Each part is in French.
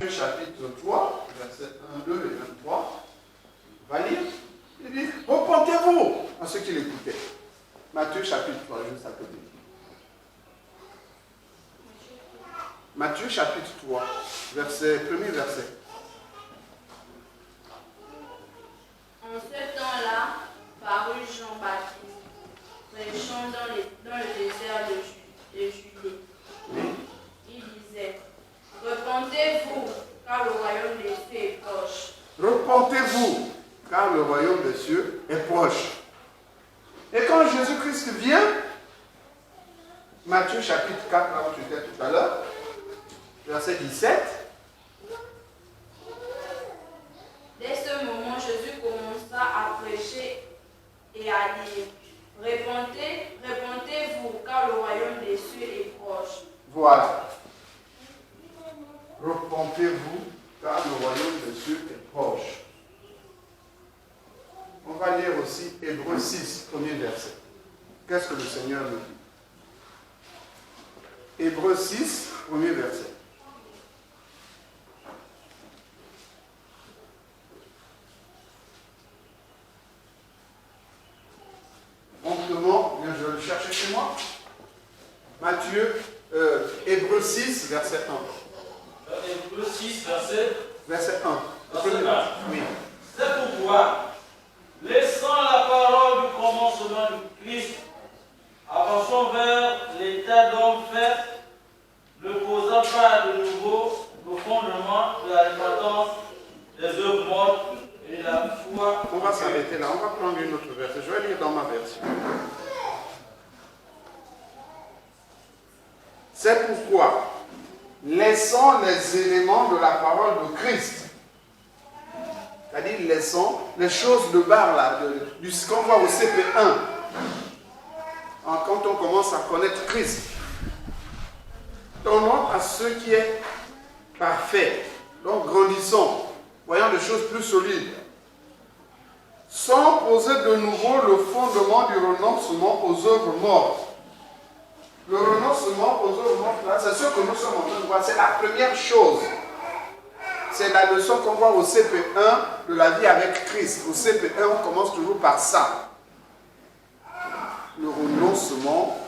Matthieu chapitre 3, versets 1, 2 et 23. On va lire. Il dit, repentez-vous à ceux qui l'écoutaient. Matthieu chapitre 3, juste à côté. Matthieu chapitre 3, premier verset. En ce temps-là, parut Jean-Baptiste, prêchant dans le désert de Judée. Il disait, repentez-vous, car le royaume des cieux est proche. Repentez-vous, car le royaume des cieux est proche. Et quand Jésus-Christ vient, Matthieu chapitre 4, là où tu étais tout à l'heure, verset 17. Dès ce moment, Jésus commença à prêcher et à dire, repentez-vous, car le royaume des cieux est proche. Voilà. Repentez-vous, car le royaume des cieux est proche. On va lire aussi Hébreux 6, premier verset. Qu'est-ce que le Seigneur nous dit? Hébreux 6, premier verset. Promptement, je vais le chercher chez moi. Hébreux 6, verset 1. Hébreux 6, Verset 1. Verset 1. Oui. C'est pourquoi, laissant la parole du commencement du Christ, avançons vers l'état d'homme fait, ne posant pas de nouveau le fondement de la repentance des œuvres mortes et la foi. On va s'arrêter là, on va prendre une autre verset. Je vais lire dans ma version. C'est pourquoi, laissant les éléments de la parole de Christ, c'est-à-dire laissons les choses de bas là, du ce qu'on voit au CP1, quand on commence à connaître Christ, tournons à ce qui est parfait. Donc grandissons, voyons des choses plus solides, sans poser de nouveau le fondement du renoncement aux œuvres mortes. Le renoncement aux œuvres mortes, là, c'est ce que nous sommes en train de voir, c'est la première chose. C'est la leçon qu'on voit au CP1 de la vie avec Christ. Au CP1, on commence toujours par ça. Le renoncement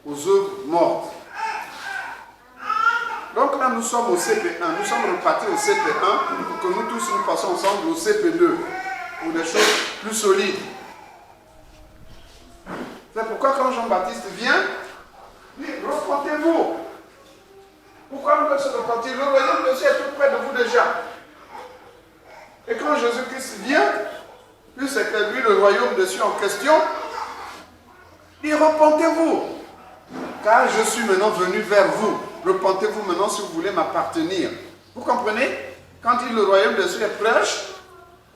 aux œuvres mortes. Donc là, nous sommes au CP1. Nous sommes repartis au CP1 pour que nous tous nous passions ensemble au CP2 pour des choses plus solides. C'est pourquoi quand Jean-Baptiste vient, il dit, repentez-vous. Pourquoi nous devons se repentir? Le royaume de Dieu est tout près de vous déjà. Et quand Jésus-Christ vient, puis c'est que lui, le royaume de Dieu en question, il dit, repentez-vous, car je suis maintenant venu vers vous. Repentez-vous maintenant si vous voulez m'appartenir. Vous comprenez? Quand il dit le royaume de Dieu est proche,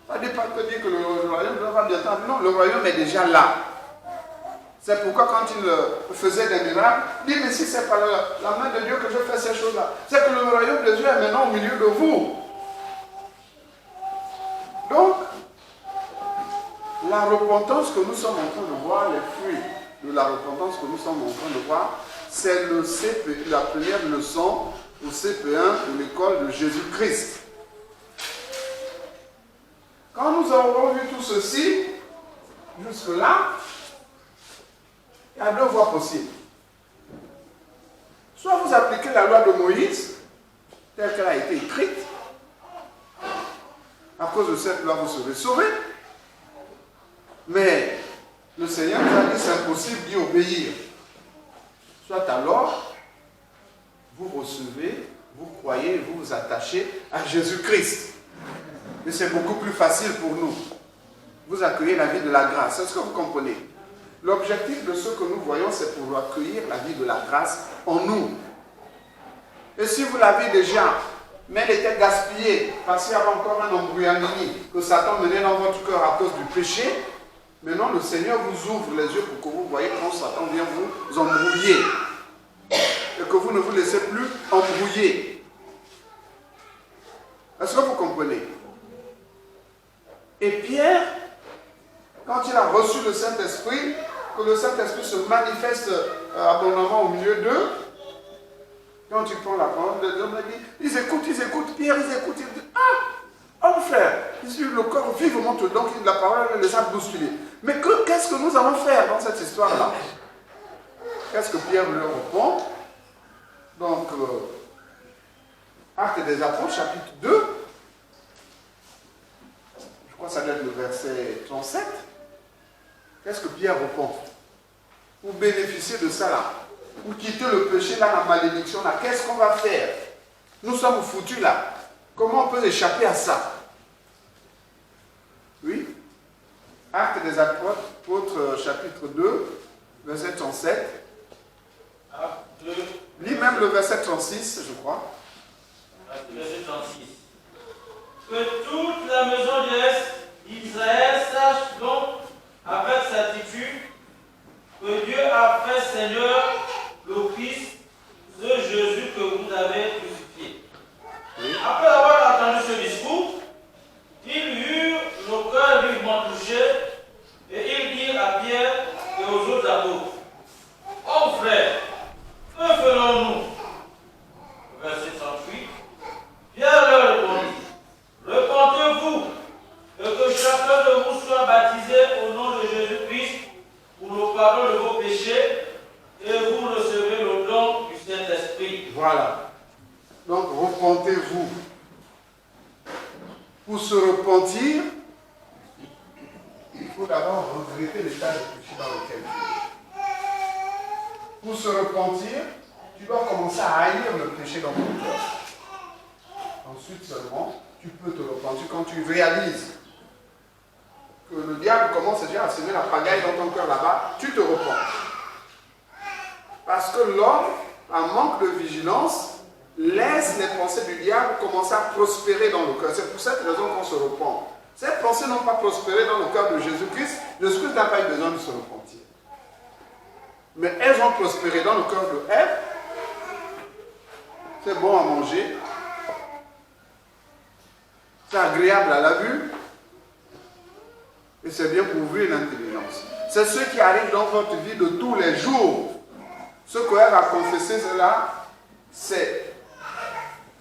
ça ne veut pas dire que le royaume va bientôt arriver. Non, le royaume est déjà là. C'est pourquoi quand il faisait des miracles, il dit, mais si c'est par la main de Dieu que je fais ces choses-là, c'est que le royaume de Dieu est maintenant au milieu de vous. Donc, la repentance que nous sommes en train de voir, les fruits de la repentance que nous sommes en train de voir, c'est la première leçon au CP1 de l'école de Jésus-Christ. Quand nous aurons vu tout ceci, jusque-là, il y a deux voies possibles. Soit vous appliquez la loi de Moïse, telle qu'elle a été écrite. À cause de cette loi, vous serez sauvés. Mais le Seigneur nous a dit c'est impossible d'y obéir. Soit alors, vous recevez, vous croyez, vous vous attachez à Jésus-Christ. Mais c'est beaucoup plus facile pour nous. Vous accueillez la vie de la grâce. Est-ce que vous comprenez? L'objectif de ce que nous voyons, c'est pour accueillir la vie de la grâce en nous. Et si vous l'avez déjà, mais elle était gaspillée, parce qu'il y avait encore un embrouillamini que Satan menait dans votre cœur à cause du péché, maintenant le Seigneur vous ouvre les yeux pour que vous voyez quand Satan vient vous embrouiller. Et que vous ne vous laissez plus embrouiller. Est-ce que vous comprenez? Et Pierre, quand il a reçu le Saint-Esprit, que le Saint-Esprit se manifeste abondamment au milieu d'eux, Quand tu prends la parole, les hommes ils écoutent, Pierre, ils écoutent, ils disent, ah, oh frère, le corps vivement te donc la parole les a bousculés. Mais qu'est-ce que nous allons faire dans cette histoire-là? Qu'est-ce que Pierre leur répond? Donc, Actes des Apôtres, chapitre 2, je crois que ça doit être le verset 37. Qu'est-ce que Pierre répond? Pour bénéficier de ça là, pour quitter le péché là, la malédiction là, qu'est-ce qu'on va faire? Nous sommes foutus là. Comment on peut échapper à ça? Oui. Actes des Apôtres, chapitre 2, verset 37. Acte 2. Lis même le verset 36, je crois. Acte verset 36. Que toute la maison d'Israël sache donc avec certitude que Dieu a fait Seigneur le Christ, ce Jésus que vous avez crucifié. Oui. Après avoir entendu ce discours, ils eurent le cœur vivement touché et ils dirent à Pierre et aux autres apôtres, ô frères, que ferons-nous? Verset 38. Pierre leur répondit, repentez-vous et que chacun de vous soit baptisé au nom de Jésus-Christ pour le pardon de vos péchés et vous recevrez le don du Saint-Esprit. Voilà. Donc, repentez-vous. Pour se repentir, il faut d'abord regretter l'état de péché dans lequel tu es. Pour se repentir, tu dois commencer à haïr le péché dans ton cœur. Ensuite seulement, tu peux te repentir quand tu réalises que le diable commence déjà à semer la pagaille dans ton cœur là-bas, tu te repens. Parce que l'homme, en manque de vigilance, laisse les pensées du diable commencer à prospérer dans le cœur. C'est pour cette raison qu'on se repent. Ces pensées n'ont pas prospéré dans le cœur de Jésus-Christ. Jésus-Christ n'a pas eu besoin de se repentir. Mais elles ont prospéré dans le cœur de Ève. C'est bon à manger. C'est agréable à la vue. Et c'est bien pour ouvrir l'intelligence. C'est ce qui arrive dans votre vie de tous les jours. Ce qu'Ève a confessé, cela, c'est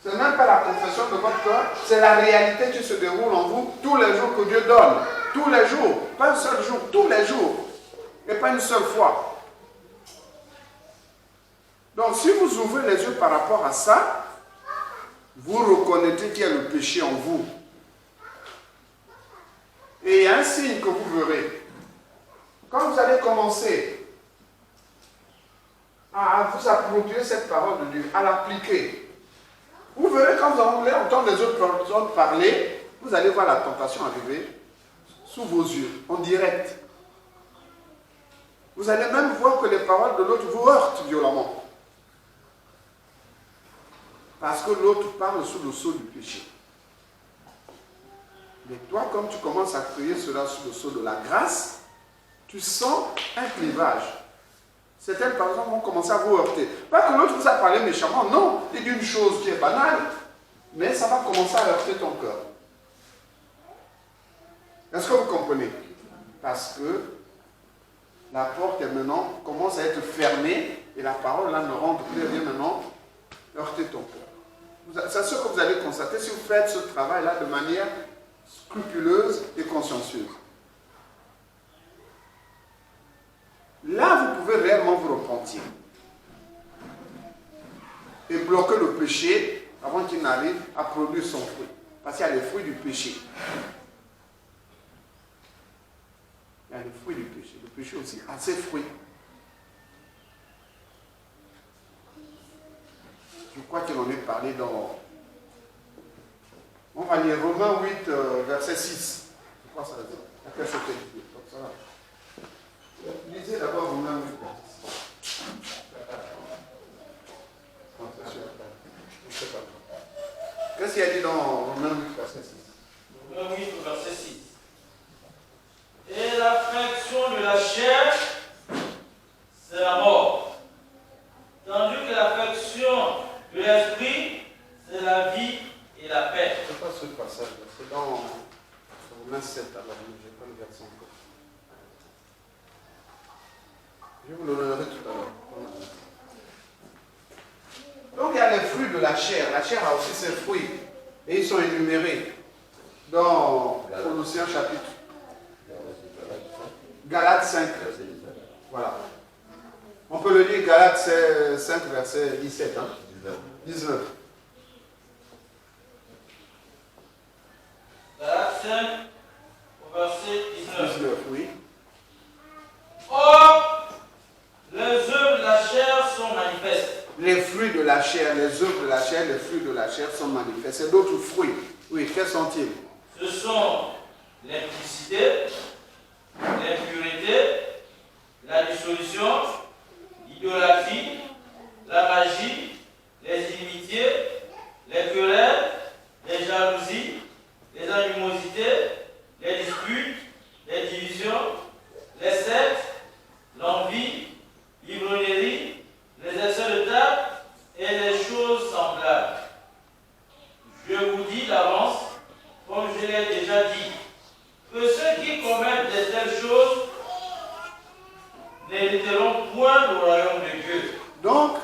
même pas la confession de votre cœur, c'est la réalité qui se déroule en vous tous les jours que Dieu donne. Tous les jours. Pas un seul jour, tous les jours. Et pas une seule fois. Donc si vous ouvrez les yeux par rapport à ça, vous reconnaîtrez qu'il y a le péché en vous. Et il y a un signe que vous verrez. Quand vous allez commencer à vous approprier cette parole de Dieu, à l'appliquer, vous verrez quand vous allez entendre les autres personnes parler, vous allez voir la tentation arriver sous vos yeux, en direct. Vous allez même voir que les paroles de l'autre vous heurtent violemment. Parce que l'autre parle sous le sceau du péché. Mais toi, comme tu commences à crier cela sous le sceau de la grâce, tu sens un clivage. Certaines personnes vont commencer à vous heurter. Pas que l'autre vous a parlé méchamment, non. Il dit une chose qui est banale, mais ça va commencer à heurter ton cœur. Est-ce que vous comprenez? Parce que la porte est maintenant, commence à être fermée et la parole là ne rentre plus, elle vient maintenant heurter ton cœur. C'est ce que vous allez constater si vous faites ce travail-là de manière scrupuleuse et consciencieuse. Là, vous pouvez réellement vous repentir et bloquer le péché avant qu'il n'arrive à produire son fruit. Parce qu'il y a les fruits du péché. Il y a les fruits du péché. Le péché aussi a ses fruits. Je crois qu'il en est parlé dans... On va lire Romains 8, verset 6. Je crois que ça va dire. Après ce texte. Ça va. Lisez d'abord Romains 8, verset 6. Qu'est-ce qu'il y a dit dans Romains 8, verset 6? Romains 8, verset 6. Et l'affection de la chair, c'est la mort. Tandis que l'affection de l'esprit, c'est la vie et la paix. C'est pas ce passage-là, c'est dans Romains 7, alors je n'ai pas le verset encore. Je vous le donnerai tout à l'heure. Donc il y a de la chair a aussi ses fruits. Et ils sont énumérés dans Colossiens chapitre. Galates 5. Voilà. On peut le lire, Galates 5, verset 17. Hein? 19. Galates 5, au verset 19. Oui. Or, les œuvres de la chair sont manifestes. Les fruits de la chair, les œuvres de la chair, les fruits de la chair sont manifestes. C'est d'autres fruits. Oui, quels sont-ils? Ce sont l'impudicité, l'impureté, la dissolution, l'idolâtrie, la magie, les inimitiés, les querelles, les jalousies, les animosités, les disputes, les divisions, les sectes, l'envie, l'ivrognerie, les excès de table et les choses semblables. Je vous dis d'avance, comme je l'ai déjà dit, que ceux qui commettent de telles choses n'hériteront point le royaume de Dieu. Donc,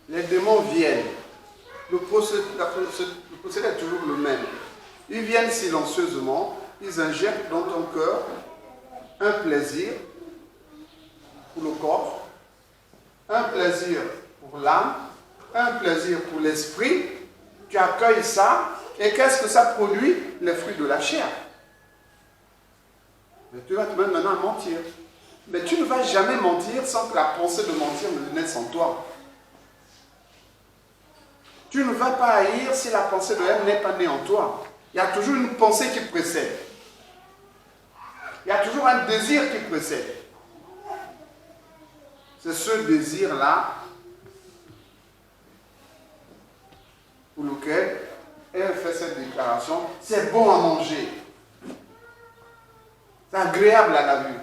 les démons viennent. Le procédé est toujours le même. Ils viennent silencieusement, ils injectent dans ton cœur un plaisir pour le corps, un plaisir pour l'âme, un plaisir pour l'esprit. Tu accueilles ça, et qu'est-ce que ça produit? Les fruits de la chair. Mais tu vas te mettre maintenant à mentir. Mais tu ne vas jamais mentir sans que la pensée de mentir ne naisse en toi. Tu ne vas pas haïr si la pensée de haine n'est pas née en toi. Il y a toujours une pensée qui précède. Il y a toujours un désir qui précède. C'est ce désir-là pour lequel elle fait cette déclaration. C'est bon à manger. C'est agréable à la vue.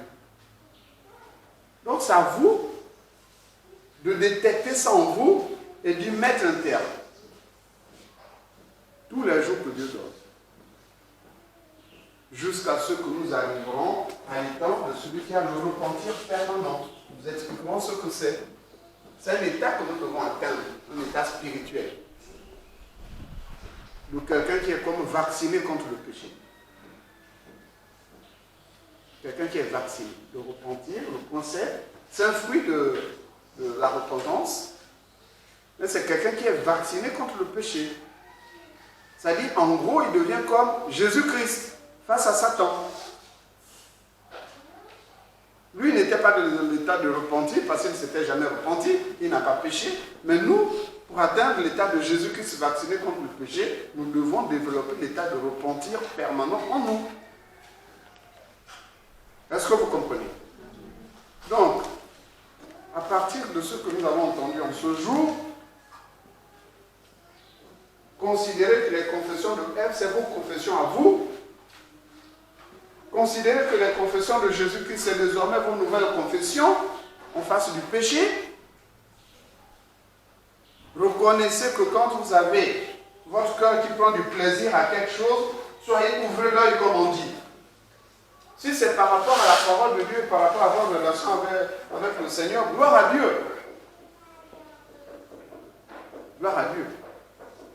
Donc c'est à vous de détecter ça en vous et d'y mettre un terme. Tous les jours que Dieu donne. Jusqu'à ce que nous arriverons à l'état de celui qui a le repentir permanent. Nous expliquerons ce que c'est. C'est un état que nous devons atteindre, un état spirituel. De quelqu'un qui est comme vacciné contre le péché. Quelqu'un qui est vacciné. Le repentir, le concept, c'est un fruit de la repentance, mais c'est quelqu'un qui est vacciné contre le péché. C'est-à-dire, en gros, il devient comme Jésus-Christ face à Satan. Lui n'était pas dans l'état de repentir parce qu'il ne s'était jamais repenti, il n'a pas péché. Mais nous, pour atteindre l'état de Jésus-Christ vacciné contre le péché, nous devons développer l'état de repentir permanent en nous. Est-ce que vous comprenez? Donc, à partir de ce que nous avons entendu en ce jour, considérez que les confessions de Ève, c'est vos confessions à vous. Considérez que les confessions de Jésus-Christ, c'est désormais vos nouvelles confessions en face du péché. Reconnaissez que quand vous avez votre cœur qui prend du plaisir à quelque chose, soyez ouvrez l'œil comme on dit. Si c'est par rapport à la parole de Dieu, par rapport à votre relation avec le Seigneur, gloire à Dieu. Gloire à Dieu.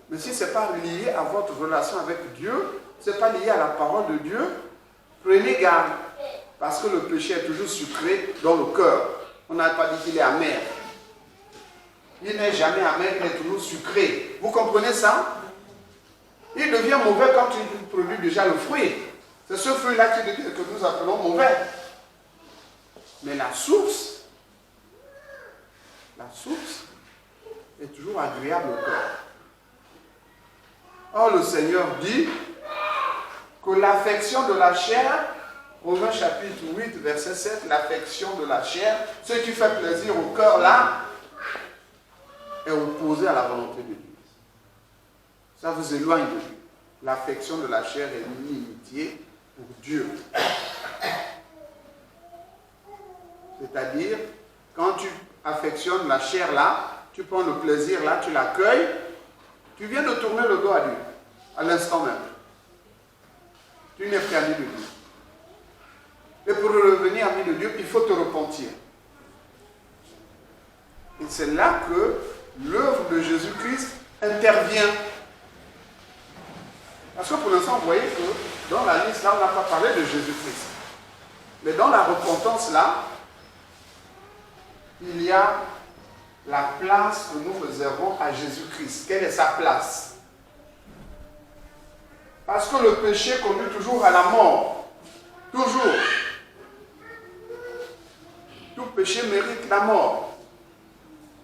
Mais si ce n'est pas lié à votre relation avec Dieu, ce n'est pas lié à la parole de Dieu, prenez garde. Parce que le péché est toujours sucré dans le cœur. On n'a pas dit qu'il est amer. Il n'est jamais amer, il est toujours sucré. Vous comprenez ça? Il devient mauvais quand il produit déjà le fruit. C'est ce fruit-là que nous appelons mauvais. Mais la source est toujours agréable au cœur. Or, le Seigneur dit que l'affection de la chair, Romains chapitre 8, verset 7, l'affection de la chair, ce qui fait plaisir au cœur là, est opposé à la volonté de Dieu. Ça vous éloigne de Dieu. L'affection de la chair est une inimitié pour Dieu. C'est-à-dire, quand tu affectionnes la chair là, tu prends le plaisir là, tu l'accueilles, tu viens de tourner le dos à Dieu, à l'instant même. Tu n'es plus ami de Dieu. Et pour revenir ami de Dieu, il faut te repentir. Et c'est là que l'œuvre de Jésus-Christ intervient. Parce que pour l'instant, vous voyez que dans la liste, là, on n'a pas parlé de Jésus-Christ. Mais dans la repentance, là, il y a la place que nous réservons à Jésus-Christ. Quelle est sa place? Parce que le péché conduit toujours à la mort. Toujours. Tout péché mérite la mort.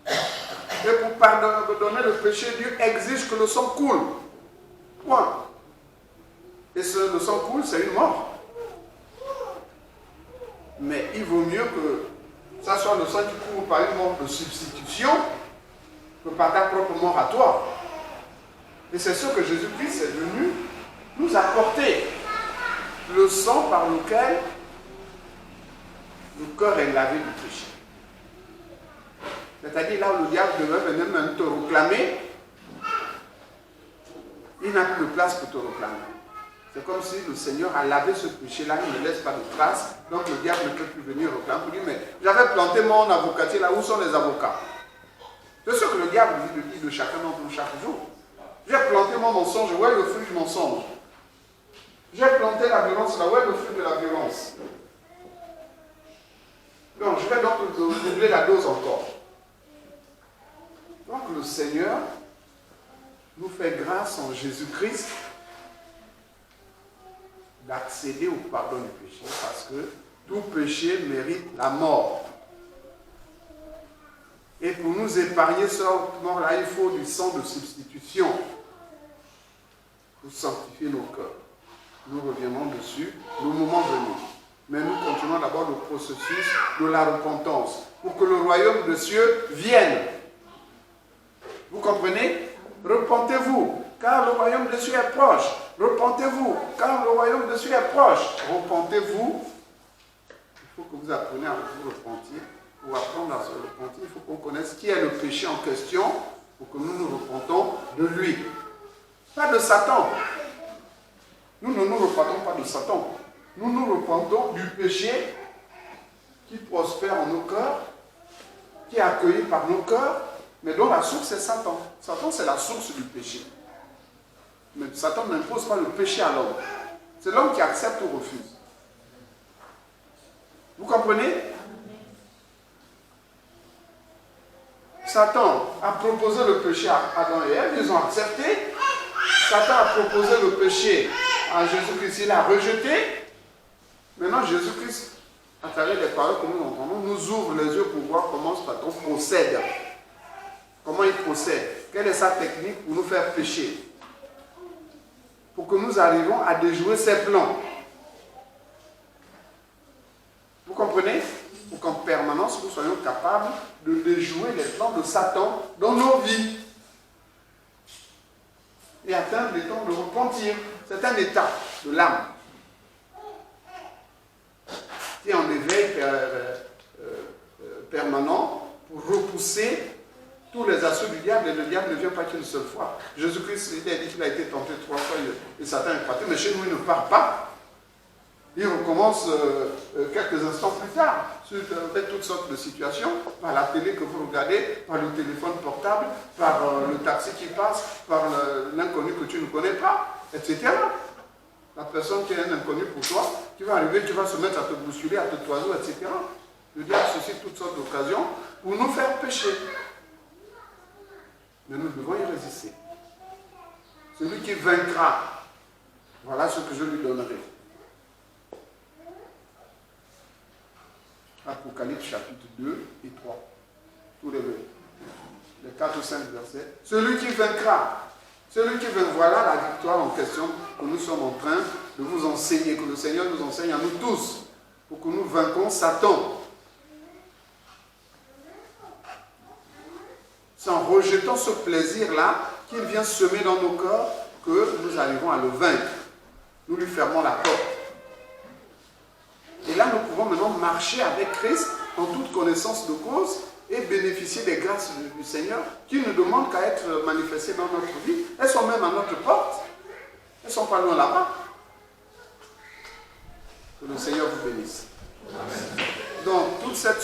Et pour pardonner le péché, Dieu exige que le sang coule. Point. Et le sang coule, c'est une mort. Mais il vaut mieux que ça soit le sang qui coule par une mort de substitution que par ta propre mort à toi. Et c'est ce que Jésus-Christ est venu nous apporter. Le sang par lequel le cœur est lavé du péché. C'est-à-dire là où le diable devait venir même te réclamer, il n'a plus de place pour te réclamer. C'est comme si le Seigneur a lavé ce péché-là, il ne laisse pas de traces, donc le diable ne peut plus venir réclamer pour dire, mais j'avais planté mon avocatier là, où sont les avocats? C'est ce que le diable dit de chacun d'entre nous chaque jour. J'ai planté mon mensonge, où est le fruit du mensonge? J'ai planté la violence là, où est le fruit de la violence? Donc je vais donc doubler la dose encore. Donc le Seigneur nous fait grâce en Jésus-Christ d'accéder au pardon du péché, parce que tout péché mérite la mort. Et pour nous épargner cette mort-là, il faut du sang de substitution pour sanctifier nos cœurs. Nous reviendrons dessus le moment venu. Mais nous continuons d'abord le processus de la repentance pour que le royaume des cieux vienne. Vous comprenez? Repentez-vous, car le royaume des cieux est proche. Repentez-vous, car le royaume des cieux est proche. Repentez-vous. Il faut que vous appreniez à vous repentir. Pour apprendre à se repentir, il faut qu'on connaisse qui est le péché en question pour que nous nous repentons de lui. Pas de Satan. Nous ne nous repentons pas de Satan. Nous nous repentons du péché qui prospère en nos cœurs, qui est accueilli par nos cœurs, mais dont la source est Satan. Satan, c'est la source du péché. Mais Satan n'impose pas le péché à l'homme. C'est l'homme qui accepte ou refuse. Vous comprenez? Satan a proposé le péché à Adam et Ève, ils ont accepté. Satan a proposé le péché à Jésus-Christ, il a rejeté. Maintenant, Jésus-Christ, à travers les paroles que nous entendons, nous ouvre les yeux pour voir comment Satan procède. Comment il procède? Quelle est sa technique pour nous faire pécher? Pour que nous arrivions à déjouer ses plans. Vous comprenez? Pour qu'en permanence, nous soyons capables de déjouer les plans de Satan dans nos vies. Et atteindre les temps de repentir. C'est un état de l'âme qui est en éveil permanent pour repousser tous les assauts du diable, et le diable ne vient pas qu'une seule fois. Jésus-Christ, il a dit qu'il a été tenté 3 fois et Satan est parti, mais chez nous il ne part pas. Il recommence quelques instants plus tard, avec toutes sortes de situations, par la télé que vous regardez, par le téléphone portable, par le taxi qui passe, par l'inconnu que tu ne connais pas, etc. La personne qui est un inconnu pour toi, qui va arriver, tu vas se mettre à te bousculer, à te toiser, etc. Le diable suscite toutes sortes d'occasions pour nous faire pécher. Mais nous devons y résister. Celui qui vaincra, voilà ce que je lui donnerai. Apocalypse chapitre 2 et 3. Tous les 4 ou 5 versets. Celui qui vaincra. Celui qui vaincra, voilà la victoire en question que nous sommes en train de vous enseigner, que le Seigneur nous enseigne à nous tous, pour que nous vaincons Satan. C'est en rejetant ce plaisir-là qu'il vient semer dans nos cœurs que nous arrivons à le vaincre. Nous lui fermons la porte. Et là, nous pouvons maintenant marcher avec Christ en toute connaissance de cause et bénéficier des grâces du Seigneur qui ne demandent qu'à être manifestées dans notre vie. Elles sont même à notre porte. Elles ne sont pas loin là-bas. Que le Seigneur vous bénisse. Amen. Donc, toute cette